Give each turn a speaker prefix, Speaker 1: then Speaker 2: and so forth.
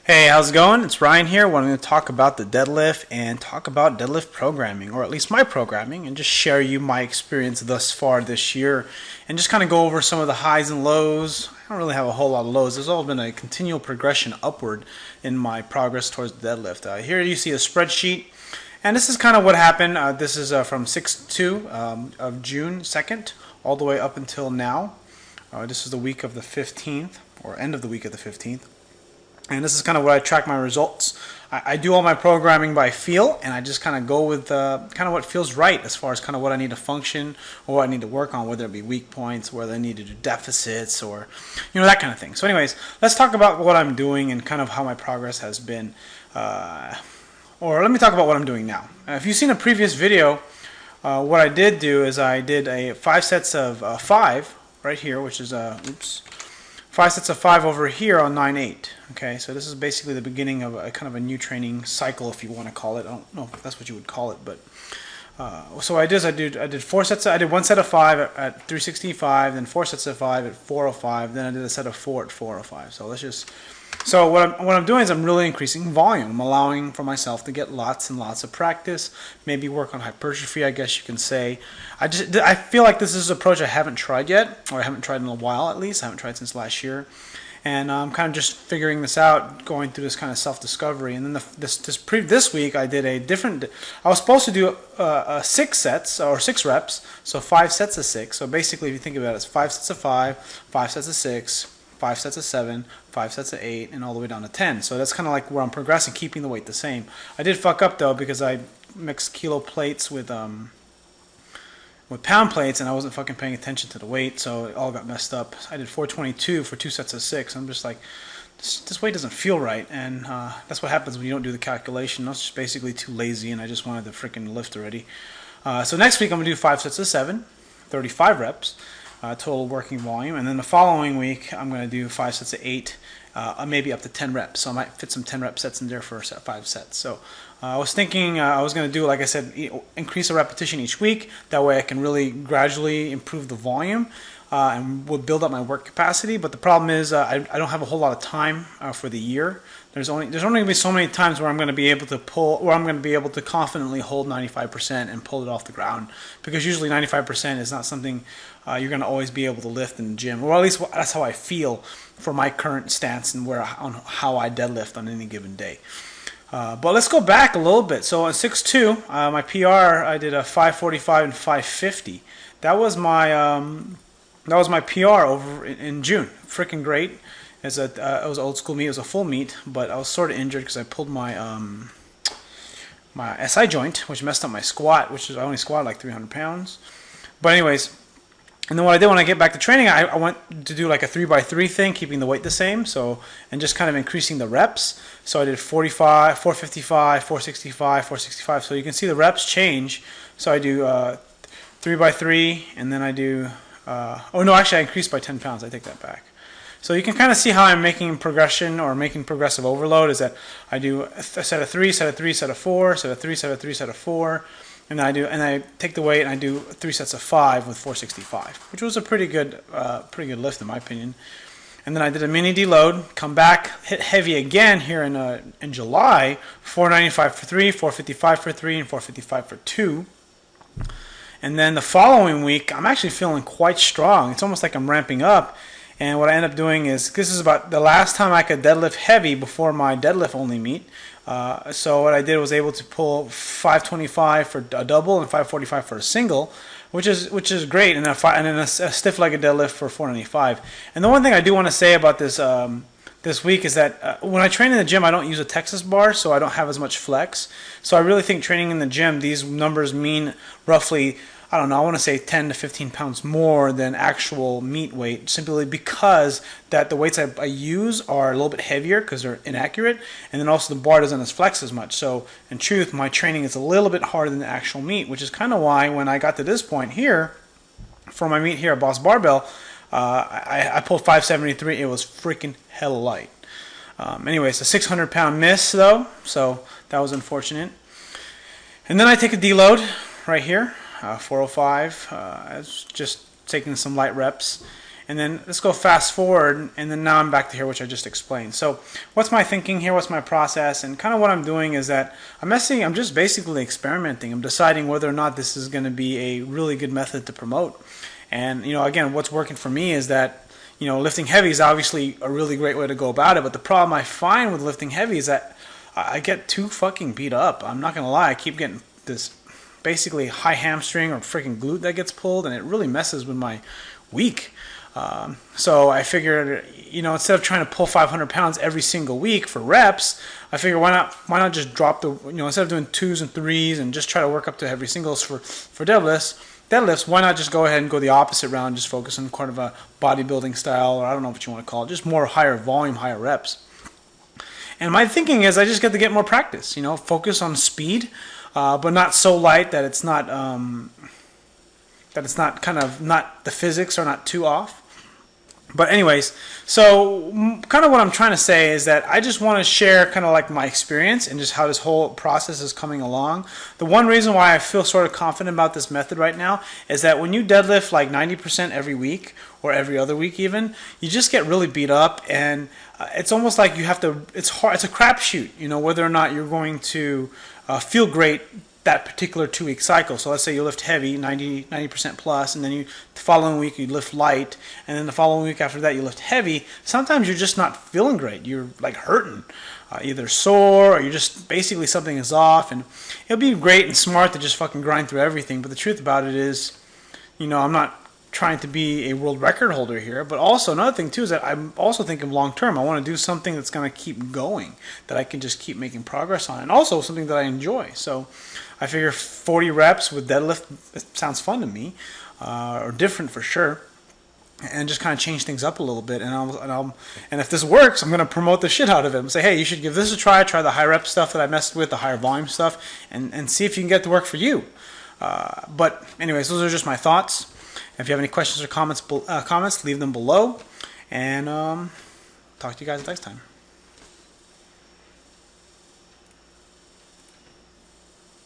Speaker 1: Hey, how's it going? It's Ryan here. Wanting to talk about the deadlift and talk about deadlift programming, or at least my programming, and just share you my experience thus far this year, and just kind of go over some of the highs and lows. I don't really have a whole lot of lows. There's all been a continual progression upward in my progress towards the deadlift. Here you see a spreadsheet, and this is kind of what happened. This is from 6/2 of June 2nd all the way up until now. This is the week of the 15th, or end of the week of the 15th. And this is kind of what I track my results. I do all my programming by feel, and I just kind of go with kind of what feels right as far as kind of what I need to function or what I need to work on, whether it be weak points, whether I need to do deficits, or that kind of thing. So anyways, let's talk about what I'm doing and kind of how my progress has been. Or let me talk about what I'm doing now. If you've seen a previous video, what I did do is I did a 5 sets of 5 right here, which is 5 sets of 5 over here on 9/8. Okay, so this is basically the beginning of a kind of a new training cycle, if you want to call it. I don't know if that's what you would call it, but so I did 4 sets. I did 1 set of 5 at 365, then 4 sets of 5 at 405, then I did a set of 4 at 405. So what I'm doing is I'm really increasing volume. I'm allowing for myself to get lots and lots of practice, maybe work on hypertrophy, I guess you can say. I feel like this is an approach I haven't tried yet, or I haven't tried in a while at least. I haven't tried since last year. And I'm kind of just figuring this out, going through this kind of self-discovery. And then this week I did a different. I was supposed to do 6 sets or 6 reps, so 5 sets of 6. So basically, if you think about it, it's 5 sets of 5, 5 sets of 6, 5 sets of 7, 5 sets of 8, and all the way down to 10. So that's kind of like where I'm progressing, keeping the weight the same. I did fuck up though because I mixed kilo plates with pound plates, and I wasn't fucking paying attention to the weight, so it all got messed up. I did 422 for 2 sets of 6. I'm just like, this weight doesn't feel right, and that's what happens when you don't do the calculation. I was just basically too lazy, and I just wanted to freaking lift already. So next week I'm gonna do 5 sets of 7, 35 reps. Total working volume, and then the following week I'm going to do 5 sets of 8, maybe up to 10 reps. So I might fit some 10 rep sets in there for 5 sets. So I was thinking I was going to do, like I said, increase a repetition each week. That way I can really gradually improve the volume and will build up my work capacity. But the problem is I don't have a whole lot of time for the year. There's only going to be so many times where I'm going to be able to pull, or I'm going to be able to confidently hold 95% and pull it off the ground, because usually 95% is not something you're going to always be able to lift in the gym, or at least that's how I feel for my current stance and on how I deadlift on any given day. But let's go back a little bit. So on 6/2, my PR, I did a 545 and 550. That was my PR over in June. Freaking great. It was old school meet. It was a full meet, but I was sort of injured because I pulled my my SI joint, which messed up my squat, which is I only squatted like 300 pounds. But anyways, and then what I did when I get back to training, I went to do like a 3x3 thing, keeping the weight the same, and just kind of increasing the reps. So I did 45, 455, 465, 465. So you can see the reps change. So I do 3x3, and then I do. Oh no, actually I increased by 10 pounds. I take that back. So you can kind of see how I'm making progression or making progressive overload. Is that I do a set of 3, set of 3, set of 4, set of 3, set of 3, set of 4, and I take the weight and I do 3 sets of 5 with 465, which was a pretty good lift in my opinion. And then I did a mini deload, come back, hit heavy again here in July, 495 for 3, 455 for 3, and 455 for 2. And then the following week, I'm actually feeling quite strong. It's almost like I'm ramping up. And what I end up doing is, this is about the last time I could deadlift heavy before my deadlift only meet. So what I did was able to pull 525 for a double and 545 for a single, which is great, and then a stiff-legged deadlift for 495. And the one thing I do want to say about this week is that when I train in the gym, I don't use a Texas bar, so I don't have as much flex. So I really think training in the gym, these numbers mean roughly, I don't know, I want to say 10 to 15 pounds more than actual meet weight, simply because that the weights I use are a little bit heavier because they're inaccurate, and then also the bar doesn't flex as much. So in truth, my training is a little bit harder than the actual meet, which is kind of why when I got to this point here, for my meet here at Boss Barbell, I pulled 573. It was freaking hella light. Anyways, a 600-pound miss though, so that was unfortunate. And then I take a deload right here, 405. I was just taking some light reps. And then let's go fast forward, and then now I'm back to here, which I just explained. So what's my thinking here? What's my process? And kind of what I'm doing is that I'm just basically experimenting. I'm deciding whether or not this is going to be a really good method to promote. And, again, what's working for me is that, lifting heavy is obviously a really great way to go about it. But the problem I find with lifting heavy is that I get too fucking beat up. I'm not going to lie. I keep getting this basically high hamstring or freaking glute that gets pulled, and it really messes with my week. So I figured, instead of trying to pull 500 pounds every single week for reps, I figured why not just drop the, instead of doing 2s and 3s and just try to work up to every singles for deadlifts, why not just go ahead and go the opposite route and just focus on kind of a bodybuilding style, or I don't know what you want to call it, just more higher volume, higher reps. And my thinking is I just get to get more practice, focus on speed, but not so light that it's not the physics are not too off. But anyways, so kind of what I'm trying to say is that I just want to share kind of like my experience and just how this whole process is coming along. The one reason why I feel sort of confident about this method right now is that when you deadlift like 90% every week or every other week even, you just get really beat up, and it's almost like you have to, it's hard, it's a crapshoot, whether or not you're going to feel great that particular 2-week cycle. So let's say you lift heavy, 90% plus, and then the following week you lift light, and then the following week after that you lift heavy. Sometimes you're just not feeling great. You're like hurting, either sore, or you're just basically something is off. And it'll be great and smart to just fucking grind through everything. But the truth about it is, I'm not trying to be a world record holder here, but also another thing too is that I'm also thinking long term. I want to do something that's going to keep going, that I can just keep making progress on, and also something that I enjoy. So I figure 40 reps with deadlift, it sounds fun to me, or different for sure, and just kind of change things up a little bit. And if this works, I'm going to promote the shit out of it and say, hey, you should give this a try. Try the high rep stuff that I messed with, the higher volume stuff, and see if you can get to work for you. But anyways, those are just my thoughts. If you have any questions or comments, leave them below, and talk to you guys next time.